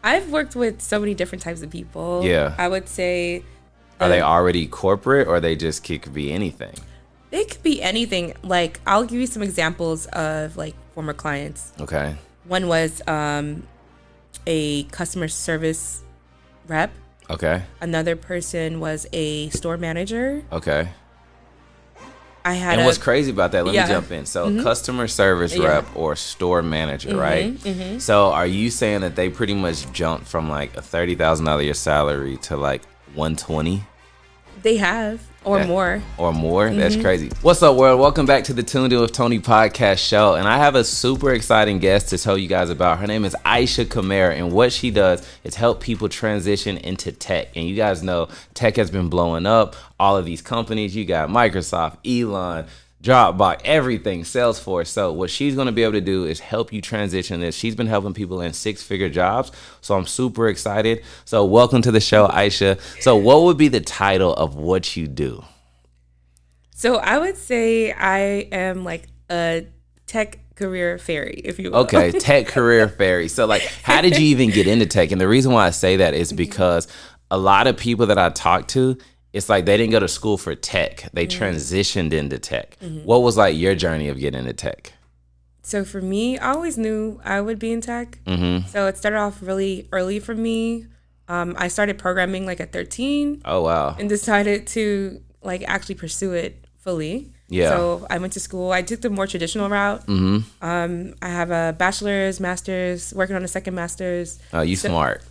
I've worked with so many different types of people. Yeah. I would say. Are they already corporate or they just could be anything? They could be anything. Like, I'll give you some examples of like former clients. Okay. One was a customer service rep. Okay. Another person was a store manager. Okay. And what's crazy about that, let me jump in. So customer service Yeah. rep or store manager, right? So are you saying that they pretty much jumped from like a $30,000 a year salary to like 120? They have, or more. Or more? That's crazy. What's up, world? Welcome back to the Tuned In with Tony podcast show. And I have a super exciting guest to tell you guys about. Her name is Isshai Kamara. And what she does is help people transition into tech. And you guys know tech has been blowing up. All of these companies, you got Microsoft, Elon, Dropbox, everything, Salesforce. So what she's going to be able to do is help you transition this. She's been helping people in six-figure jobs. So I'm super excited. So welcome to the show, Isshai. So what would be the title of what you do? So I would say I am like a tech career fairy, if you will. Okay, tech career fairy. So like, how did you even get into tech? And the reason why I say that is because a lot of people that I talk to, it's like they didn't go to school for tech. They transitioned into tech. What was like your journey of getting into tech? So for me, I always knew I would be in tech. So it started off really early for me. I started programming like at 13. Oh, wow. And decided to like actually pursue it fully. Yeah. So I went to school. I took the more traditional route. I have a bachelor's, master's, working on a second master's. Oh, you smart.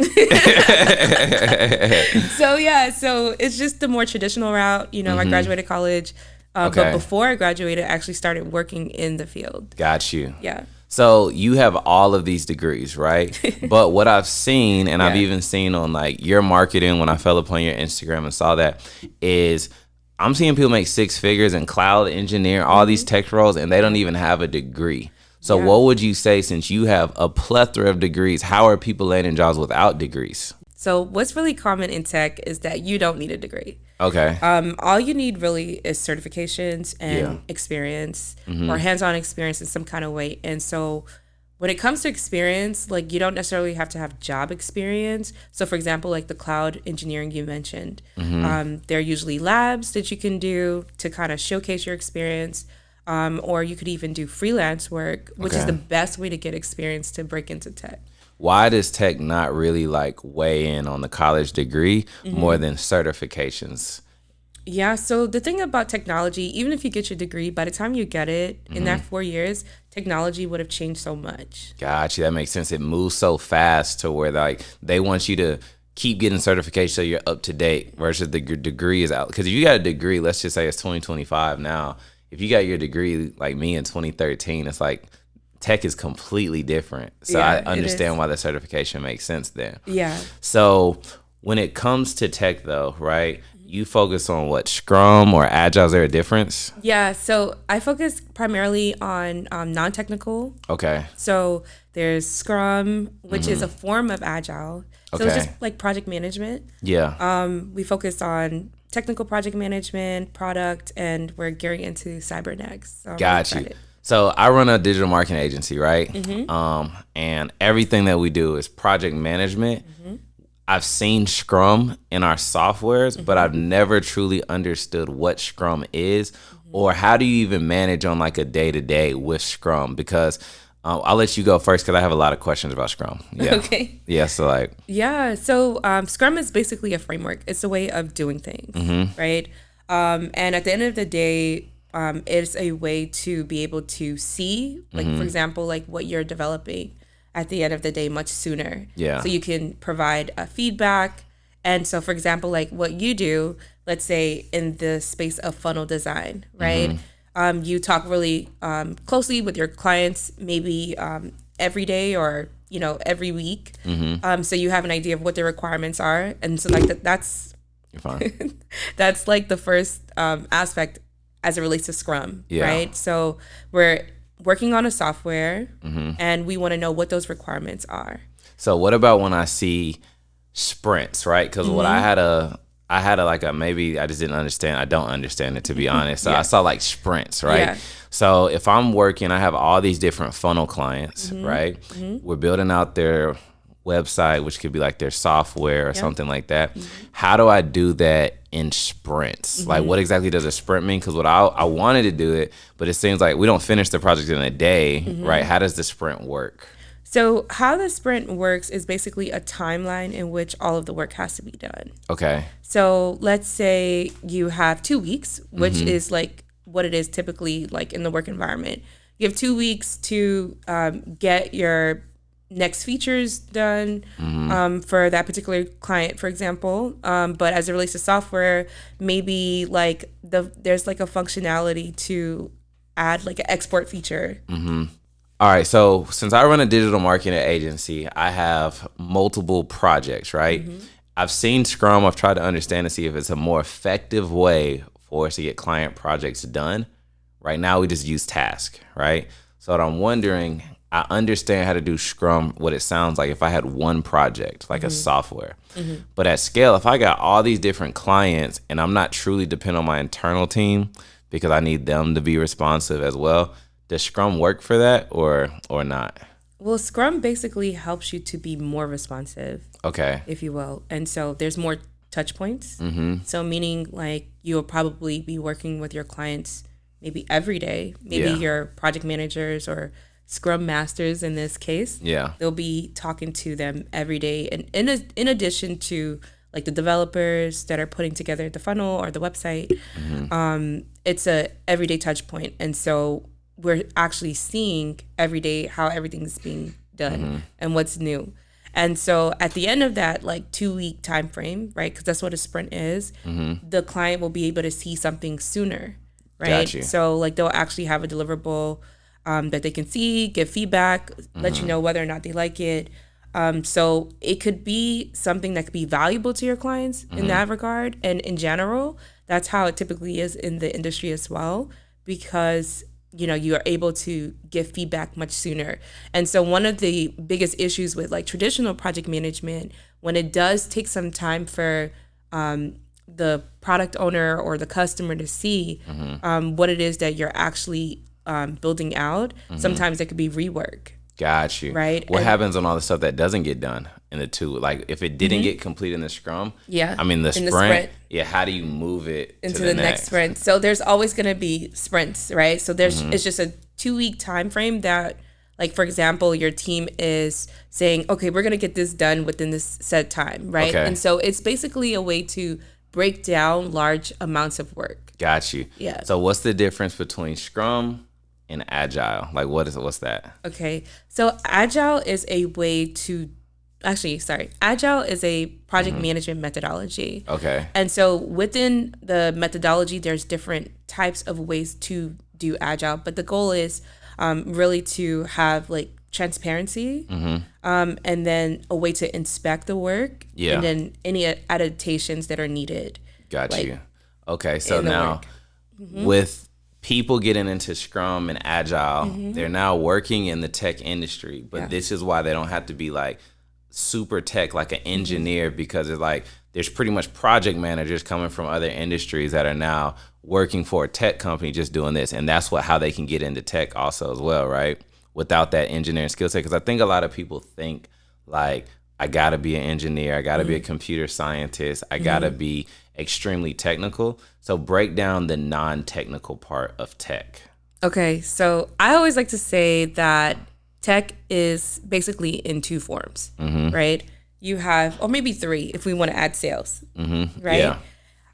So yeah, so it's just the more traditional route. You know, I graduated college, but before I graduated, I actually started working in the field. Got you. Yeah. So you have all of these degrees, right? But what I've seen, and I've even seen on like your marketing when I fell upon your Instagram and saw that, is I'm seeing people make six figures in cloud engineer, all these tech roles, and they don't even have a degree. So what would you say, since you have a plethora of degrees, how are people landing jobs without degrees? So what's really common in tech is that you don't need a degree. Okay. All you need really is certifications and experience or hands-on experience in some kind of way. And so when it comes to experience, like you don't necessarily have to have job experience. So for example, like the cloud engineering you mentioned, there are usually labs that you can do to kind of showcase your experience. Or you could even do freelance work, which is the best way to get experience to break into tech. Why does tech not really like weigh in on the college degree more than certifications? Yeah, so the thing about technology, even if you get your degree, by the time you get it, in that 4 years, technology would have changed so much. Gotcha. That makes sense. It moves so fast to where like they want you to keep getting certification so you're up to date versus the degree is out. Because if you got a degree, let's just say it's 2025 now. If you got your degree like me in 2013, it's like tech is completely different. So I understand why the certification makes sense then. Yeah. So when it comes to tech though, right? You focus on what, Scrum or Agile? Is there a difference? Yeah, so I focus primarily on non-technical. Okay. So there's Scrum, which is a form of Agile. So it's just like project management. Yeah. We focus on technical project management, product, and we're gearing into cyber next. So Got you. So I run a digital marketing agency, right? And everything that we do is project management. I've seen Scrum in our softwares, but I've never truly understood what Scrum is or how do you even manage on like a day-to-day with Scrum? Because I'll let you go first because I have a lot of questions about Scrum. Yeah. Okay. Yeah, so like. Yeah, so Scrum is basically a framework. It's a way of doing things, right? And at the end of the day, it's a way to be able to see, like, for example, like what you're developing at the end of the day much sooner. Yeah. So you can provide feedback. And so, for example, like what you do, let's say in the space of funnel design, right? You talk really closely with your clients, maybe every day or, you know, every week. So you have an idea of what their requirements are. And so like that's You're fine. that's like the first aspect as it relates to Scrum, right? So we're working on a software and we want to know what those requirements are. So what about when I see sprints, right? Because what I had a maybe I just didn't understand. I don't understand it, to be honest. So I saw like sprints, right? Yeah. So if I'm working, I have all these different funnel clients, right? We're building out their website, which could be like their software or something like that. How do I do that in sprints? Like, what exactly does a sprint mean? Because what I wanted to do it, but it seems like we don't finish the project in a day, right? How does the sprint work? So how the sprint works is basically a timeline in which all of the work has to be done. Okay. So let's say you have 2 weeks, which is like what it is typically like in the work environment. You have 2 weeks to get your next features done for that particular client, for example. But as it relates to software, maybe like there's like a functionality to add like an export feature. All right. So since I run a digital marketing agency, I have multiple projects, right? I've seen Scrum. I've tried to understand and see if it's a more effective way for us to get client projects done. Right now, we just use task, right? So what I'm wondering, I understand how to do Scrum, what it sounds like if I had one project, like a software. But at scale, if I got all these different clients and I'm not truly dependent on my internal team because I need them to be responsive as well, does Scrum work for that or not? Well, Scrum basically helps you to be more responsive, Okay. if you will. And so there's more touch points. So meaning like you'll probably be working with your clients maybe every day, maybe your project managers or Scrum masters in this case. They'll be talking to them every day. And in addition to like the developers that are putting together the funnel or the website, it's a everyday touch point. And so we're actually seeing every day how everything's being done and what's new. And so at the end of that like 2-week time frame, right, because that's what a sprint is, the client will be able to see something sooner, right? Gotcha. So like they'll actually have a deliverable that they can see, give feedback, let you know whether or not they like it. So it could be something that could be valuable to your clients in that regard. And in general, that's how it typically is in the industry as well, because you know, you are able to give feedback much sooner. And so one of the biggest issues with like traditional project management, when it does take some time for the product owner or the customer to see what it is that you're actually building out, sometimes it could be rework. Got you. Right. What happens on all the stuff that doesn't get done in the two? Like if it didn't get complete in the Scrum, I mean the sprint, how do you move it into the next sprint? So there's always going to be sprints, right? So there's it's just a 2-week time frame that, like for example, your team is saying, okay, we're going to get this done within this set time, right? And so it's basically a way to break down large amounts of work. Got you. Yeah. So what's the difference between Scrum and Agile? Like what's that? Okay. So Agile is a way to Agile is a project management methodology. Okay. And so within the methodology, there's different types of ways to do Agile, but the goal is really to have like transparency and then a way to inspect the work and then any adaptations that are needed. Got you. Okay. So now with people getting into Scrum and Agile, they're now working in the tech industry, but this is why they don't have to be like super tech, like an engineer, because it's like there's pretty much project managers coming from other industries that are now working for a tech company just doing this. And that's how they can get into tech also as well, right? Without that engineering skill set. Because I think a lot of people think like, I got to be an engineer, I got to be a computer scientist, I got to be extremely technical. So break down the non-technical part of tech. Okay, so I always like to say that tech is basically in 2 forms, right? You have, or maybe 3 if we want to add sales, right?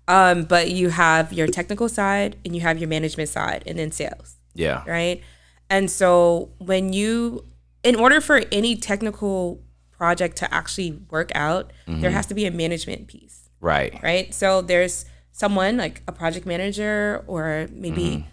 But you have your technical side and you have your management side and then sales, right? And so in order for any technical project to actually work out, there has to be a management piece. Right. So there's someone like a project manager or maybe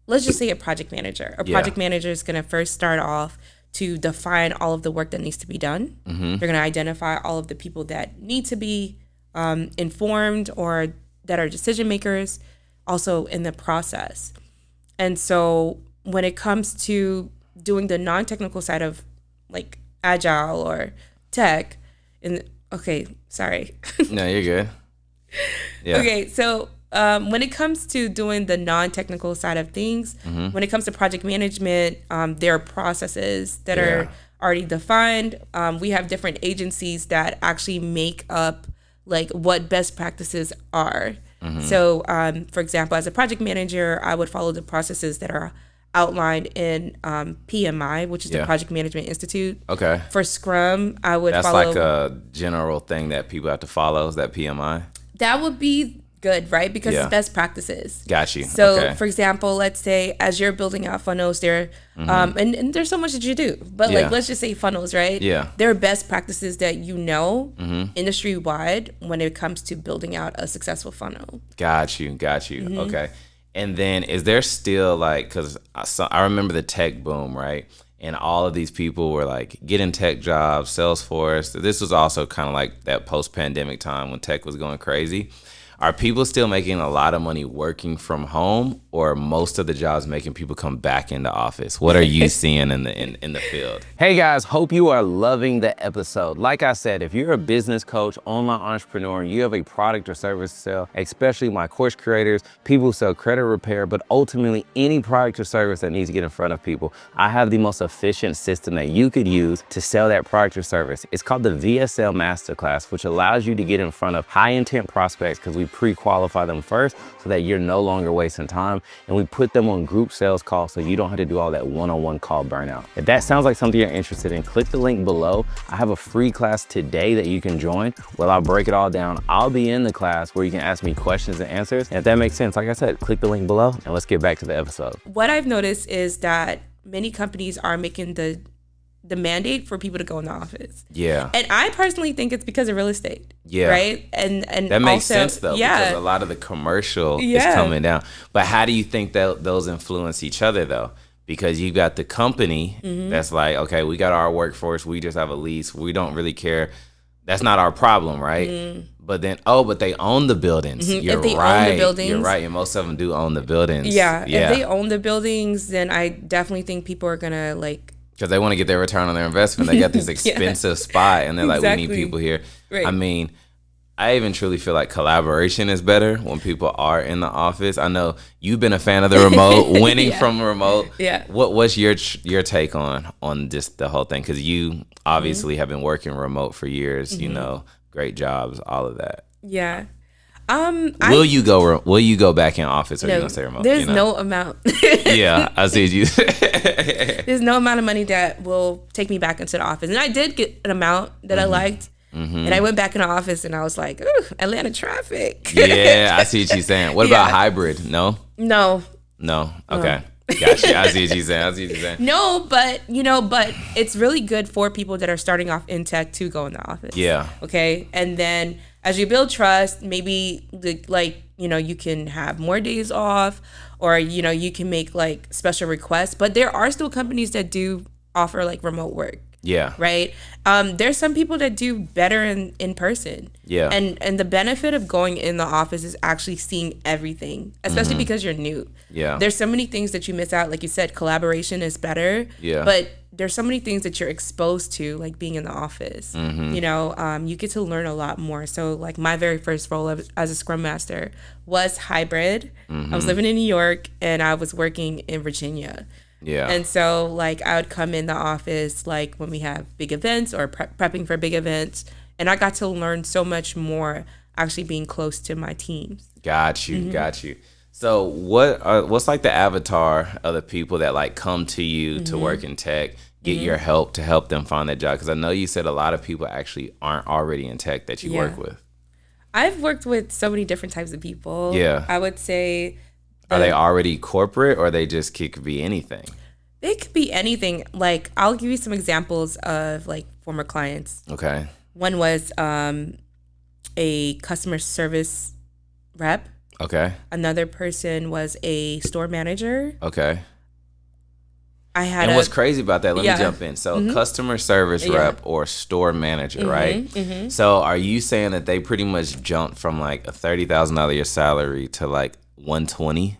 let's just say a project manager. A project manager is going to first start off to define all of the work that needs to be done. They're going to identify all of the people that need to be informed or that are decision makers also in the process. And so when it comes to doing the non-technical side of like Agile or tech, sorry. No, you're good. Okay, so when it comes to doing the non-technical side of things, when it comes to project management, there are processes that are already defined. We have different agencies that actually make up like what best practices are. So, for example, as a project manager, I would follow the processes that are outlined in PMI, which is the Project Management Institute. Okay. For Scrum, I would That's follow. That's like a general thing that people have to follow, is that PMI? That would be good, right? Because it's best practices. Got you. So, for example, let's say as you're building out funnels, there, and there's so much that you do, but like let's just say funnels, right? Yeah. There are best practices that industry wide when it comes to building out a successful funnel. Got you. Okay. And then is there still like, because I remember the tech boom, right? And all of these people were like getting tech jobs, Salesforce. This was also kind of like that post-pandemic time when tech was going crazy. Are people still making a lot of money working from home, or most of the jobs making people come back into office? What are you seeing in the field? Hey guys, hope you are loving the episode. Like I said, if you're a business coach, online entrepreneur, you have a product or service to sell, especially my course creators, people who sell credit repair, but ultimately any product or service that needs to get in front of people, I have the most efficient system that you could use to sell that product or service. It's called the VSL Masterclass, which allows you to get in front of high intent prospects because we pre-qualify them first so that you're no longer wasting time, and we put them on group sales calls so you don't have to do all that one-on-one call burnout. If that sounds like something you're interested in, click the link below. I have a free class today that you can join where I'll break it all down. I'll be in the class where you can ask me questions and answers. And if that makes sense, like I said, click the link below and let's get back to the episode. What I've noticed is that many companies are making the mandate for people to go in the office. Yeah. And I personally think it's because of real estate. Yeah. Right? And that makes sense though, because a lot of the commercial is coming down. But how do you think that those influence each other though? Because you got the company that's like, okay, we got our workforce, we just have a lease, we don't really care. That's not our problem, right? But then, but they own the buildings. You're if they right. own the buildings. You're right. And most of them do own the buildings. Yeah. If they own the buildings, then I definitely think people are going to like, because they want to get their return on their investment. They got this expensive spot, and they're like, we need people here. Right. I mean, I even truly feel like collaboration is better when people are in the office. I know you've been a fan of the remote, winning from remote. Yeah. What's your take on just the whole thing? Because you obviously have been working remote for years. You know, great jobs, all of that. Yeah. Will you go back in office, or are you gonna stay remote? There's no amount. Yeah, I see you. There's no amount of money that will take me back into the office, and I did get an amount that I liked, and I went back in the office, and I was like, "Ooh, Atlanta traffic." Yeah, I see what you're saying. What about hybrid? No. Okay. Gotcha. I see what you're saying. No, but it's really good for people that are starting off in tech to go in the office. Yeah. Okay, and then as you build trust, maybe you can have more days off, or you can make like special requests. But there are still companies that do offer like remote work. Yeah. Right. There's some people that do better in person. Yeah. And the benefit of going in the office is actually seeing everything, especially because you're new. Yeah. There's so many things that you miss out. Like you said, collaboration is better. Yeah. But there's so many things that you're exposed to, like being in the office. You get to learn a lot more. So like my very first role as a Scrum Master was hybrid. I was living in New York and I was working in Virginia. Yeah. And so like I would come in the office like when we have big events or prepping for big events, and I got to learn so much more actually being close to my teams. Got you. So what's like the avatar of the people that like come to you to work in tech, get your help to help them find that job? Because I know you said a lot of people actually aren't already in tech that you work with. I've worked with so many different types of people. Yeah. I would say. Are they already corporate, or they just could be anything? They could be anything. Like I'll give you some examples of like former clients. Okay. One was a customer service rep. Okay. Another person was a store manager. Okay. And what's crazy about that, let me jump in. So customer service rep or store manager, right? So are you saying that they pretty much jumped from like a $30,000 a year salary to like 120?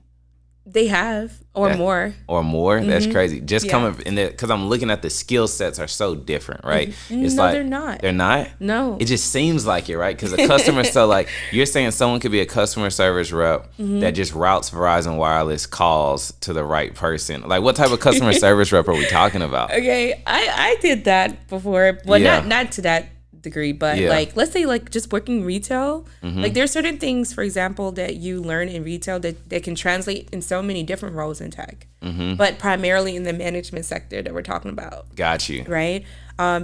They have, or more. Or more? That's crazy. Just coming in there, because I'm looking at the skill sets are so different, right? It's no, like, they're not. They're not? No. It just seems like it, right? Because the customer, so like, you're saying someone could be a customer service rep that just routes Verizon Wireless calls to the right person. Like, what type of customer service rep are we talking about? Okay, I did that before. Well, not to that degree, but like, let's say like just working retail, like there's certain things, for example, that you learn in retail that can translate in so many different roles in tech, but primarily in the management sector that we're talking about. Got you. Right?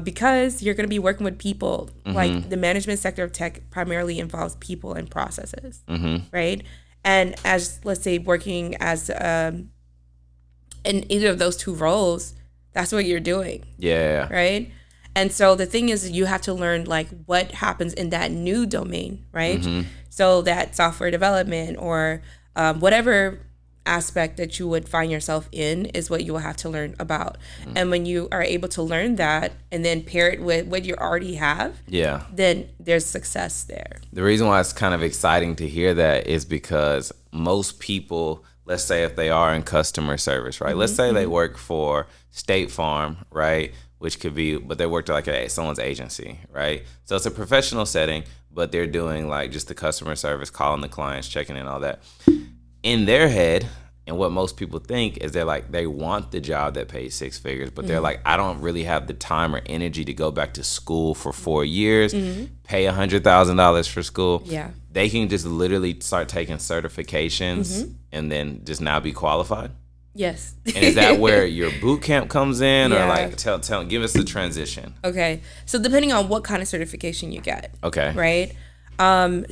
Because you're going to be working with people. Like the management sector of tech primarily involves people and processes, right? And as, let's say, working as in either of those two roles, that's what you're doing. Yeah. Right? And so the thing is, you have to learn like what happens in that new domain, right? So that software development or whatever aspect that you would find yourself in is what you will have to learn about. And when you are able to learn that and then pair it with what you already have, then there's success there. The reason why it's kind of exciting to hear that is because most people, let's say if they are in customer service, right? Let's say they work for State Farm, right? Which could be, but they worked like someone's agency, right? So it's a professional setting, but they're doing like just the customer service, calling the clients, checking in, all that. In their head, and what most people think is they're like, they want the job that pays 6 figures, but they're like, I don't really have the time or energy to go back to school for 4 years, pay $100,000 for school. Yeah. They can just literally start taking certifications and then just now be qualified. Yes. And is that where your boot camp comes in, or like tell give us the transition? Okay. So depending on what kind of certification you get. Okay. Right.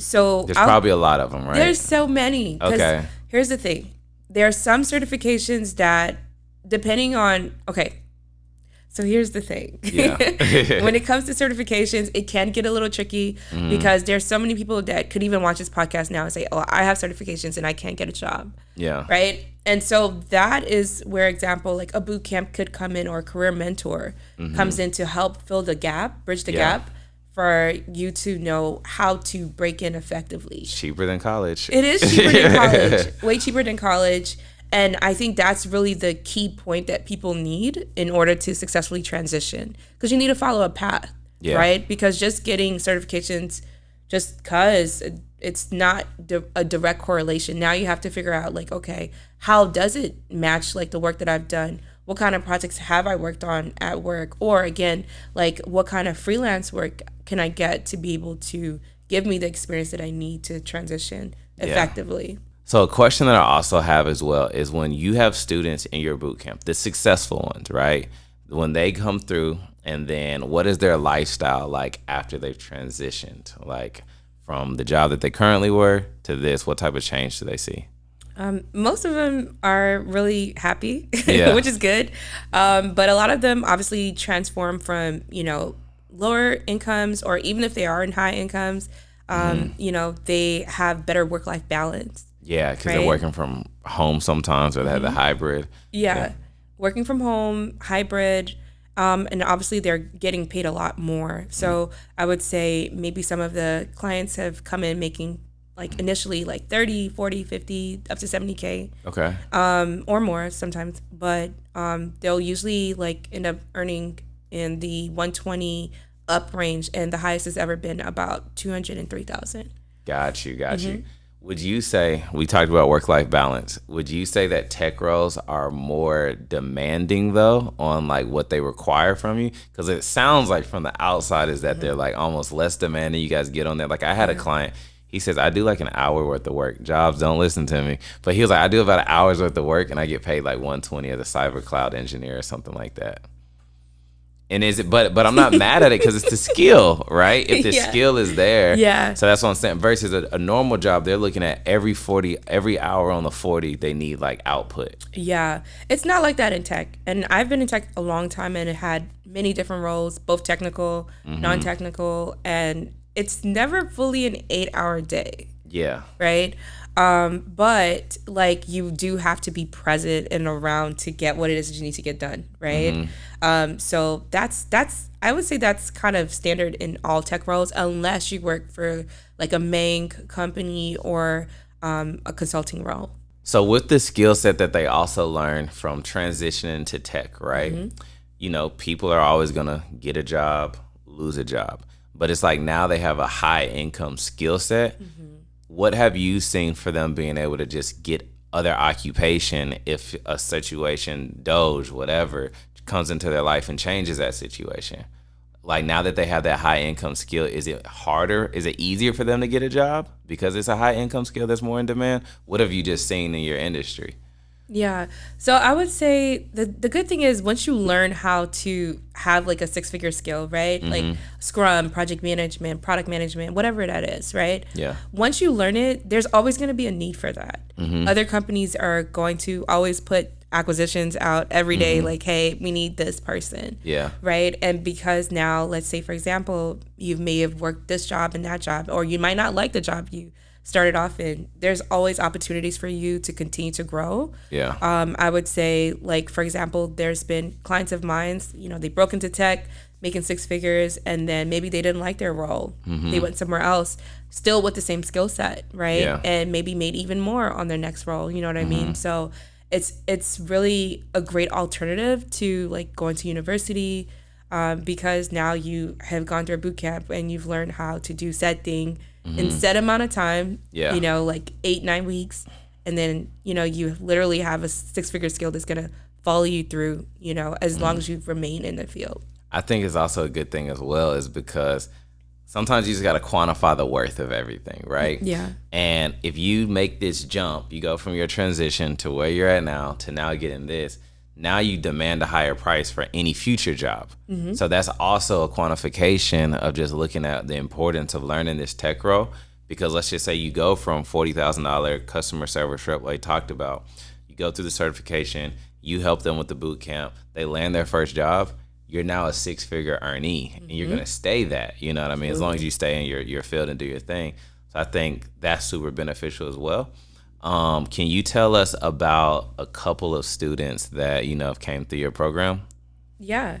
So there's probably a lot of them, right? There's so many. Okay. Here's the thing. There are some certifications that, depending on, so here's the thing. Yeah. When it comes to certifications, it can get a little tricky because there's so many people that could even watch this podcast now and say, oh, I have certifications and I can't get a job. Yeah. Right? And so that is where, example, like a boot camp could come in, or a career mentor comes in to help fill the gap, bridge the gap for you to know how to break in effectively. It's cheaper than college. It is cheaper than college, way cheaper than college. And I think that's really the key point that people need in order to successfully transition, because you need to follow a path, right? Because just getting certifications just because it's not a direct correlation. Now you have to figure out like, okay, how does it match like the work that I've done? What kind of projects have I worked on at work? Or again, like what kind of freelance work can I get to be able to give me the experience that I need to transition effectively? So a question that I also have as well is, when you have students in your boot camp, the successful ones, right? When they come through, and then what is their lifestyle like after they've transitioned? Like from the job that they currently were to this, what type of change do they see? Most of them are really happy, which is good. But a lot of them obviously transform from, lower incomes, or even if they are in high incomes, they have better work-life balance. Yeah, because they're working from home sometimes, or they have the hybrid. Working from home, hybrid, and obviously they're getting paid a lot more. So I would say maybe some of the clients have come in making like initially like 30, 40, 50, up to 70K. Okay. Or more sometimes, but they'll usually like end up earning in the 120 up range, and the highest has ever been about 203,000. Got you. Would you say, we talked about work-life balance, would you say that tech roles are more demanding though on like what they require from you? Because it sounds like from the outside is that they're like almost less demanding. You guys get on there. Like I had a client, he says, I do like an hour worth of work. Jobs don't listen to me. But he was like, I do about an hour's worth of work and I get paid like 120 as a cyber cloud engineer or something like that. And is it, but I'm not mad at it because it's the skill, right? If the skill is there. Yeah. So that's what I'm saying. Versus a normal job, they're looking at every hour on the 40, they need like output. Yeah. It's not like that in tech. And I've been in tech a long time and it had many different roles, both technical, non-technical, and it's never fully an 8-hour day. Yeah. Right? But like you do have to be present and around to get what it is that you need to get done, right? So that's I would say that's kind of standard in all tech roles, unless you work for like a main company or a consulting role. So with the skill set that they also learn from transitioning to tech, right? You know, people are always going to get a job, lose a job. But it's like now they have a high income skill set. What have you seen for them being able to just get other occupation if a situation, Doge, whatever, comes into their life and changes that situation? Like now that they have that high income skill, is it harder? Is it easier for them to get a job because it's a high income skill that's more in demand? What have you just seen in your industry? Yeah. So I would say the good thing is once you learn how to have like a 6-figure skill, right? Like Scrum, project management, product management, whatever that is, right? Yeah. Once you learn it, there's always going to be a need for that. Other companies are going to always put acquisitions out every day, like, hey, we need this person. Yeah. Right. And because now, let's say, for example, you may have worked this job and that job, or you might not like the job you started off in, there's always opportunities for you to continue to grow. Yeah. I would say, like, for example, there's been clients of mine, you know, they broke into tech, making 6 figures, and then maybe they didn't like their role. They went somewhere else, still with the same skill set, right? Yeah. And maybe made even more on their next role. You know what I mean? So it's really a great alternative to like going to university, because now you have gone through a boot camp and you've learned how to do said thing in set amount of time, you know, like 8-9 weeks. And then, you know, you literally have a 6-figure skill that's going to follow you through, you know, as long as you remain in the field. I think it's also a good thing as well is because sometimes you just got to quantify the worth of everything, right? Yeah. And if you make this jump, you go from your transition to where you're at now to now getting this, now you demand a higher price for any future job. So that's also a quantification of just looking at the importance of learning this tech role. Because let's just say you go from $40,000 customer service rep, like I talked about, you go through the certification, you help them with the boot camp, they land their first job, you're now a 6-figure earnee, and you're gonna stay that. You know what I mean? As long as you stay in your field and do your thing. So I think that's super beneficial as well. Can you tell us about a couple of students that you know came through your program? Yeah.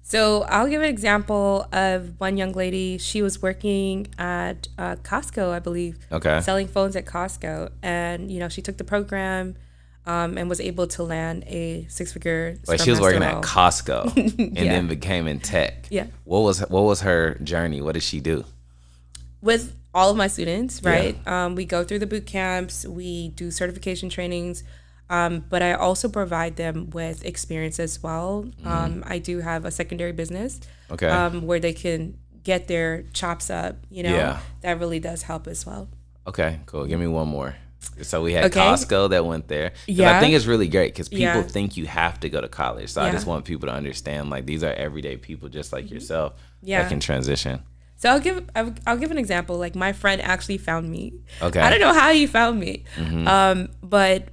So I'll give an example of one young lady. She was working at Costco, I believe. Okay. Selling phones at Costco. And, you know, she took the program and was able to land a 6-figure Like Scrum she was working Master at role. Costco and Yeah. then became in tech. Yeah. What was her journey? What did she do? With all of my students, right? We go through the boot camps, we do certification trainings, but I also provide them with experience as well. I do have a secondary business, where they can get their chops up. You know, that really does help as well. Okay, cool. Give me one more. So we had Costco that went there. I think it's really great because people think you have to go to college. So I just want people to understand, like, these are everyday people just like yourself that can transition. So I'll give an example. Like my friend actually found me. Okay. I don't know how he found me, but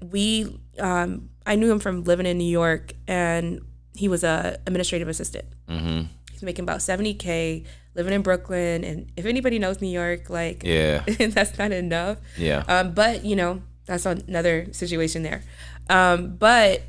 I knew him from living in New York, and he was a administrative assistant. He's making about $70K, living in Brooklyn, and if anybody knows New York, like that's not enough. But you know, that's another situation there. But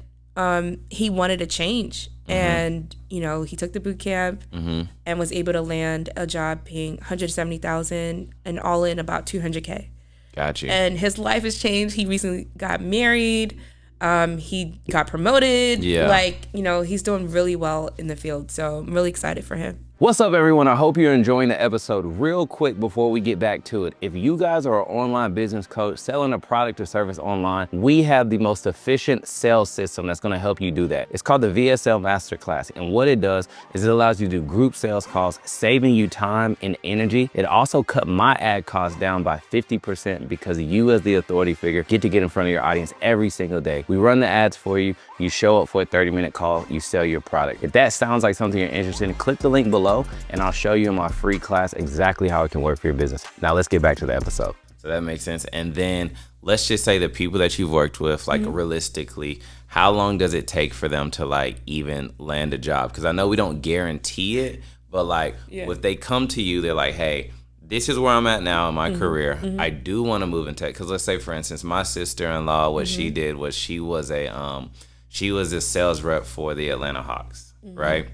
he wanted to change. And, you know, he took the boot camp and was able to land a job paying $170,000 and all in about $200K. Got you. And his life has changed. He recently got married. He got promoted. Like, you know, he's doing really well in the field. So I'm really excited for him. What's up, everyone? I hope you're enjoying the episode. Real quick before we get back to it, if you guys are an online business coach selling a product or service online, we have the most efficient sales system that's going to help you do that. It's called the VSL Masterclass, and what it does is it allows you to do group sales calls, saving you time and energy. It also cut my ad costs down by 50% because you, as the authority figure, get to get in front of your audience every single day. We run the ads for you. You show up for a 30-minute call. You sell your product. If that sounds like something you're interested in, click the link below and I'll show you in my free class exactly how it can work for your business. Now let's get back to the episode. So that makes sense. And then let's just say the people that you've worked with, like realistically, how long does it take for them to like even land a job? Because I know we don't guarantee it, but like if they come to you, they're like, hey, this is where I'm at now in my career. I do want to move in tech. Because let's say, for instance, my sister-in-law, what she did was she was a sales rep for the Atlanta Hawks, right?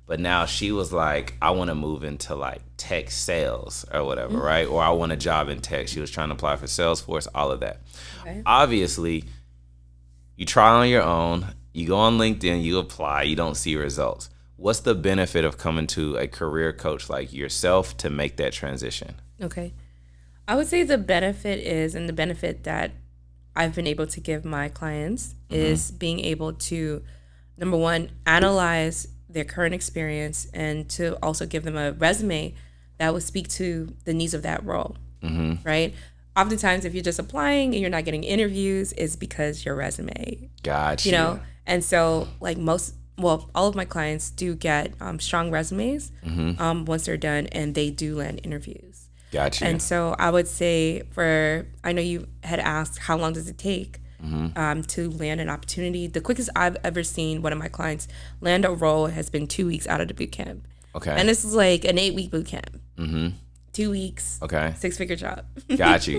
But now she was like, I want to move into like tech sales or whatever, right? Or I want a job in tech. She was trying to apply for Salesforce, all of that. Obviously, you try on your own, you go on LinkedIn, you apply, you don't see results. What's the benefit of coming to a career coach like yourself to make that transition? Okay. I would say the benefit is, and the benefit that I've been able to give my clients is being able to, number one, analyze their current experience and to also give them a resume that would speak to the needs of that role, right? Oftentimes, if you're just applying and you're not getting interviews, it's because your resume. Gotcha. You know? And so, like all of my clients do get strong resumes once they're done, and they do land interviews. Gotcha. And so I would say I know you had asked how long does it take to land an opportunity. The quickest I've ever seen one of my clients land a role has been 2 weeks out of the boot camp. Okay. And this is like an 8-week boot camp. 2 weeks. Okay. 6-figure job. Got you.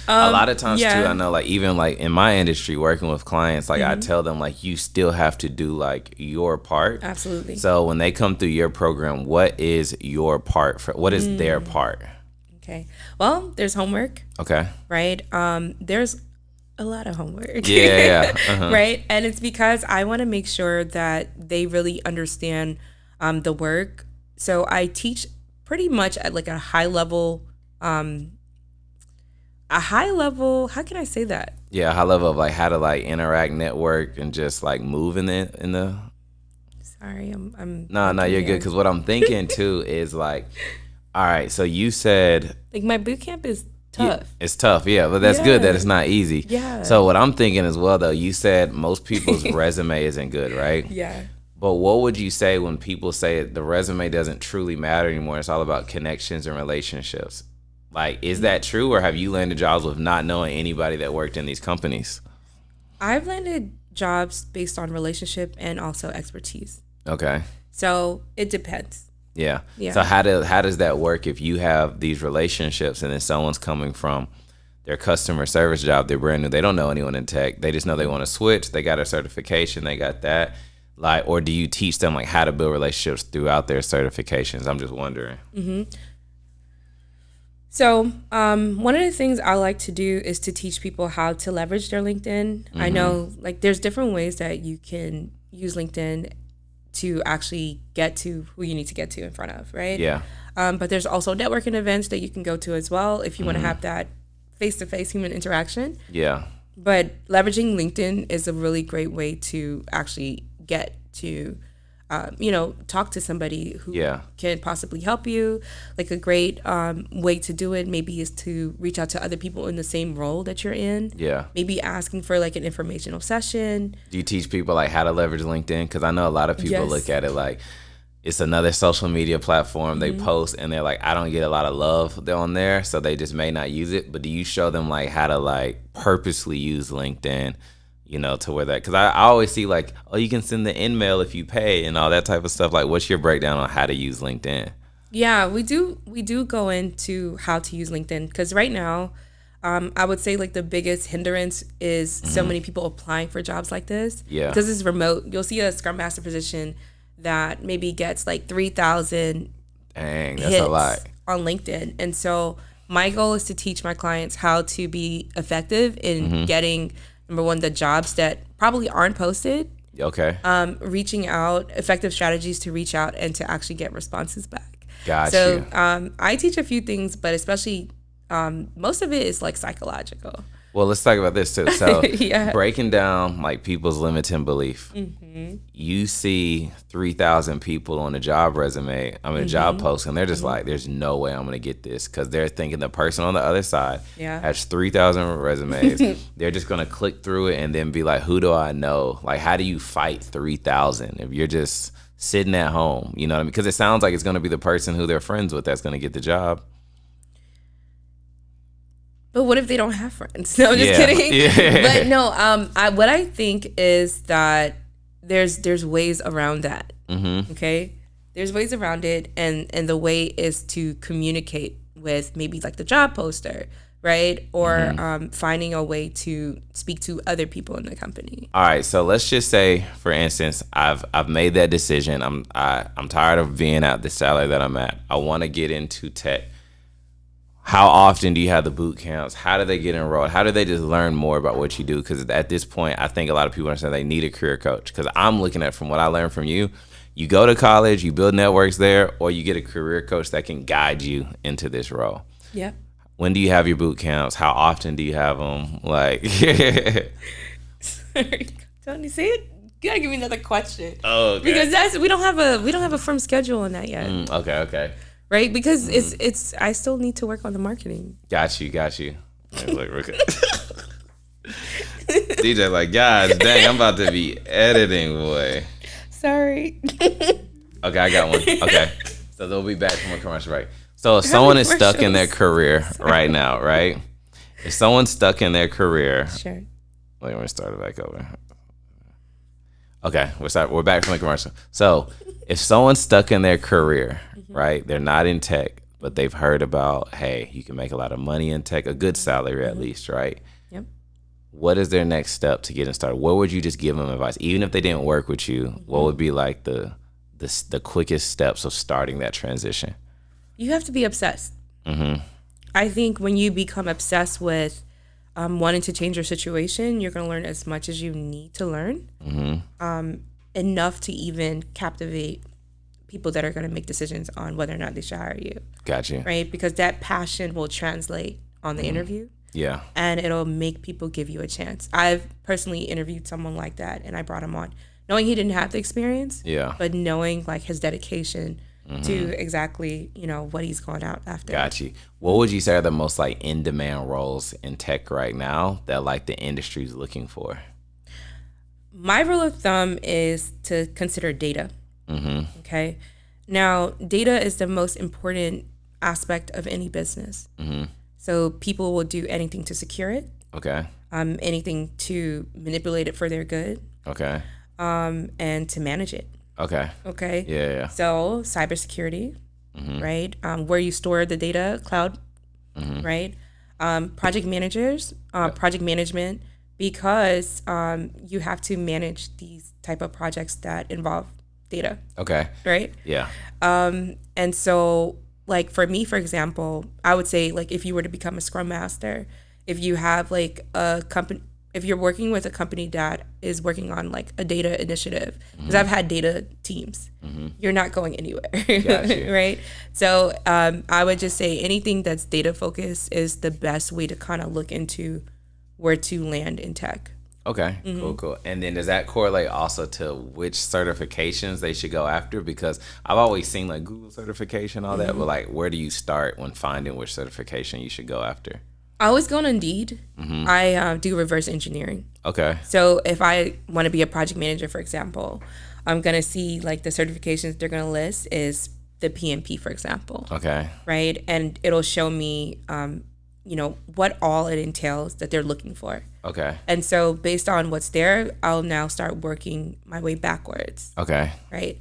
A lot of times too, I know like even like in my industry working with clients, like I tell them like you still have to do like your part. Absolutely. So when they come through your program, what is your part what is their part? Okay. Well, there's homework. Okay. Right? There's a lot of homework. Yeah. Right? And it's because I want to make sure that they really understand the work. So I teach pretty much at like a high level, how can I say that? Yeah, high level of like how to like interact, network, and just like move in the. Sorry, I'm. No, you're good. Because what I'm thinking too is like, all right, so you said like my boot camp is tough. Yeah, it's tough, yeah, but that's good that it's not easy. Yeah. So what I'm thinking as well though, you said most people's resume isn't good, right? Yeah. But what would you say when people say the resume doesn't truly matter anymore? It's all about connections and relationships. Like, is that true, or have you landed jobs with not knowing anybody that worked in these companies? I've landed jobs based on relationship and also expertise. Okay. So it depends. Yeah. Yeah. So how does that work if you have these relationships and then someone's coming from their customer service job, they're brand new, they don't know anyone in tech, they just know they want to switch, they got a certification, they got that. Like, or do you teach them like how to build relationships throughout their certifications? I'm just wondering. So one of the things I like to do is to teach people how to leverage their LinkedIn. I know like there's different ways that you can use LinkedIn to actually get to who you need to get to in front of, right? Yeah. But there's also networking events that you can go to as well if you want to have that face-to-face human interaction. Yeah. But leveraging LinkedIn is a really great way to actually get to, talk to somebody who can possibly help you. Like a great way to do it maybe is to reach out to other people in the same role that you're in. Yeah. Maybe asking for like an informational session. Do you teach people like how to leverage LinkedIn? Because I know a lot of people look at it like it's another social media platform. They post and they're like, I don't get a lot of love on there, so they just may not use it. But do you show them like how to like purposely use LinkedIn? To where that, because I always see like, oh, you can send the in-mail if you pay and all that type of stuff. Like, what's your breakdown on how to use LinkedIn? Yeah, we do go into how to use LinkedIn because right now, I would say like the biggest hindrance is so many people applying for jobs like this. Yeah. Because it's remote. You'll see a Scrum Master position that maybe gets like 3,000 Dang, that's a lot on LinkedIn. And so my goal is to teach my clients how to be effective in getting, number one, the jobs that probably aren't posted. Okay. Reaching out, effective strategies to reach out and to actually get responses back. Gotcha. So I teach a few things, but especially most of it is like psychological. Well, let's talk about this too. So Yeah. breaking down like people's limiting belief. You see 3,000 people on a job resume, a job post, and they're just like, there's no way I'm going to get this, because they're thinking the person on the other side has 3,000 resumes. They're just going to click through it and then be like, who do I know? Like, how do you fight 3,000 if you're just sitting at home? You know what I mean? Because it sounds like it's going to be the person who they're friends with that's going to get the job. But what if they don't have friends? No, I'm just kidding. Yeah. But no, what I think is that there's ways around that. Okay, there's ways around it, and the way is to communicate with maybe like the job poster, right? Or finding a way to speak to other people in the company. All right, so let's just say, for instance, I've made that decision. I'm tired of being at the salary that I'm at. I want to get into tech. how often do you have the boot camps? How do they get enrolled? How do they just learn more about what you do? Because at this point, I think a lot of people understand they need a career coach. Because I'm looking at from what I learned from you, you go to college, you build networks there, or you get a career coach that can guide you into this role. Yeah. When do you have your boot camps? How often do you have them? Like, sorry, don't you see it? You gotta give me another question. Oh, okay. Because we don't have a firm schedule on that yet. Okay. Right? Because it's I still need to work on the marketing. Got you. Look, DJ like, gosh dang, I'm about to be editing, boy. Sorry. Okay, I got one. Okay. So they'll be back from a commercial break. So if someone is stuck in their career right now, right? If someone's stuck in their career. Sure. Wait, let me start it back over. Okay, we're back from the commercial. So if someone's stuck in their career, right? They're not in tech, but they've heard about, hey, you can make a lot of money in tech, a good salary at least, right? Yep. What is their next step to getting started? What would you just give them advice? Even if they didn't work with you, what would be like the quickest steps of starting that transition? You have to be obsessed. I think when you become obsessed with wanting to change your situation, you're going to learn as much as you need to learn, enough to even captivate people that are going to make decisions on whether or not they should hire you. Gotcha. Right? Because that passion will translate on the interview. Yeah. And it'll make people give you a chance. I've personally interviewed someone like that, and I brought him on, knowing he didn't have the experience, but knowing like his dedication to exactly, what he's going out after. Got you. What would you say are the most like in-demand roles in tech right now that like the industry is looking for? My rule of thumb is to consider data. Okay. Now, data is the most important aspect of any business. So people will do anything to secure it. Okay. Anything to manipulate it for their good. Okay. And to manage it. Okay. Okay. Yeah. So cybersecurity, right? Where you store the data, cloud, right? Project managers, project management, because you have to manage these type of projects that involve data. Okay. Right? Yeah. And so like for me, for example, I would say like if you were to become a Scrum Master, if you have like a company, if you're working with a company that is working on like a data initiative, because I've had data teams, you're not going anywhere, right? So I would just say anything that's data focused is the best way to kind of look into where to land in tech. Okay, cool. And then does that correlate also to which certifications they should go after? Because I've always seen like Google certification, all that, but like where do you start when finding which certification you should go after? I always go on Indeed. I do reverse engineering. Okay. So if I want to be a project manager, for example, I'm going to see like the certifications they're going to list is the PMP, for example. Okay. Right. And it'll show me, what all it entails that they're looking for. Okay. And so based on what's there, I'll now start working my way backwards. Okay. Right.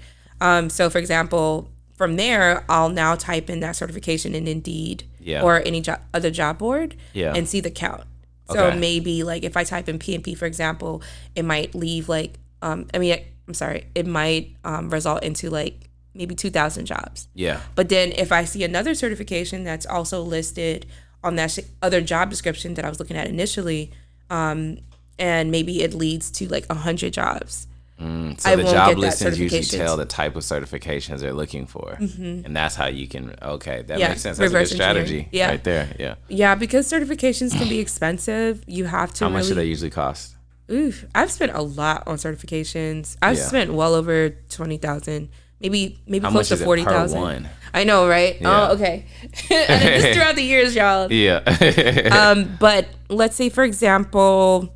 So for example, from there, I'll now type in that certification in Indeed or any other job board and see the count. So maybe like if I type in PMP, for example, it might leave like, it might result into like maybe 2,000 jobs. Yeah. But then if I see another certification that's also listed on that other job description that I was looking at initially, and maybe it leads to like 100 jobs. So the job listings usually tell the type of certifications they're looking for, and that's how you can. Okay, that makes sense. That's a good strategy, right there. Yeah, because certifications can be expensive. You have to. How much do they usually cost? I've spent a lot on certifications. I've spent well over 20,000, maybe how close to 40,000. I know, right? Yeah. Oh, okay. And just throughout the years, y'all. Yeah. But let's say, for example,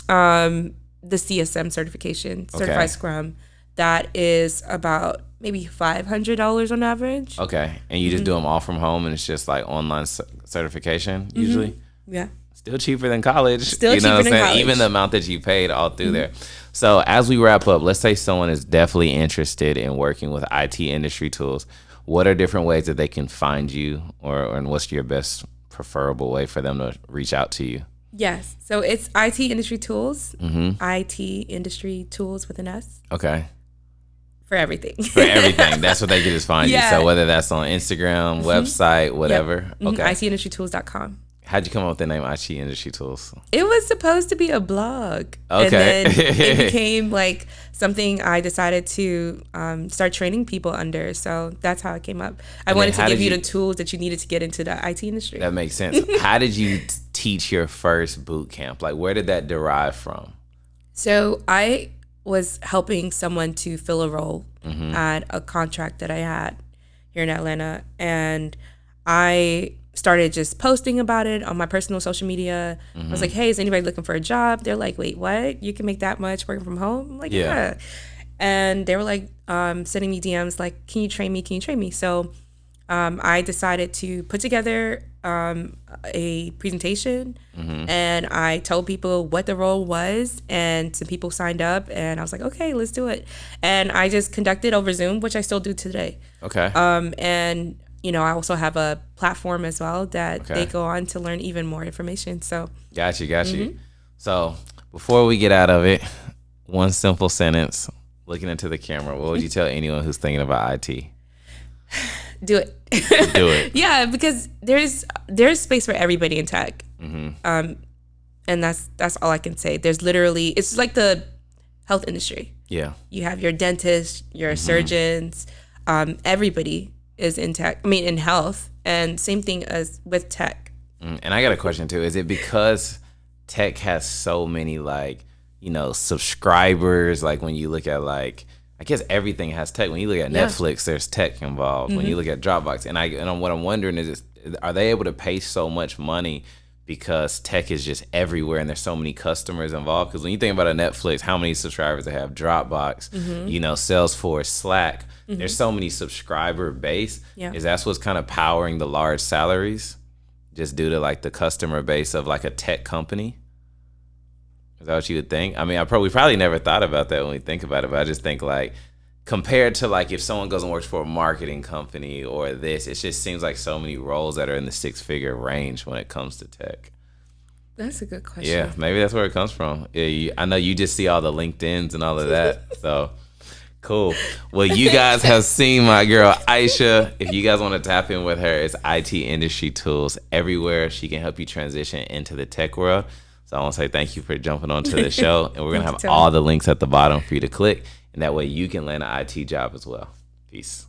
the CSM certification, Certified Scrum, that is about maybe $500 on average. Okay. And you just do them all from home, and it's just like online certification usually? Yeah. Still cheaper than college. Still cheaper than college. Even the amount that you paid all through there. So as we wrap up, let's say someone is definitely interested in working with IT industry tools. What are different ways that they can find you, or what's your best preferable way for them to reach out to you? Yes. So it's IT Industry Tools. IT Industry Tools with an S. Okay. For everything. For everything. That's what they can just find you. So whether that's on Instagram, website, whatever. Yep. Okay. ITindustrytools.com. How'd you come up with the name IT Industry Tools? It was supposed to be a blog. Okay. And then it became like something I decided to start training people under. So that's how it came up. I wanted to give you the tools that you needed to get into the IT industry. That makes sense. How did you teach your first boot camp? Like, where did that derive from? So I was helping someone to fill a role at a contract that I had here in Atlanta. And I started just posting about it on my personal social media. I was like, hey, is anybody looking for a job? They're like, wait, what? You can make that much working from home? I'm like, yeah. And they were like sending me DMs like, can you train me? Can you train me? So I decided to put together a presentation and I told people what the role was, and some people signed up, and I was like, okay, let's do it. And I just conducted over Zoom, which I still do today. Okay. And you know, I also have a platform as well that they go on to learn even more information. So got you. So before we get out of it, one simple sentence, looking into the camera, what would you tell anyone who's thinking about IT? Do it. Do it. Yeah, because there's space for everybody in tech. And that's all I can say. There's literally, it's like the health industry. Yeah. You have your dentists, your surgeons, everybody is in tech. I mean, in health, and same thing as with tech. And I got a question too. Is it because tech has so many subscribers? Like when you look at I guess everything has tech. When you look at Netflix, there's tech involved. When you look at Dropbox, and what I'm wondering is are they able to pay so much money because tech is just everywhere and there's so many customers involved? Because when you think about a Netflix, how many subscribers they have, Dropbox, Salesforce, Slack, there's so many subscriber base. Is that's what's kind of powering the large salaries, just due to the customer base of a tech company? Is that what you would think? I mean, we probably never thought about that when we think about it, but I just think compared to if someone goes and works for a marketing company or this, it just seems like so many roles that are in the 6-figure range when it comes to tech. That's a good question. Yeah, maybe that's where it comes from. Yeah, I know you just see all the LinkedIns and all of that. So cool. Well, you guys have seen my girl Aisha. If you guys want to tap in with her, it's IT Industry Tools. Everywhere she can help you transition into the tech world. So I want to say thank you for jumping onto the show. And we're going to have all the links at the bottom for you to click. And that way you can land an IT job as well. Peace.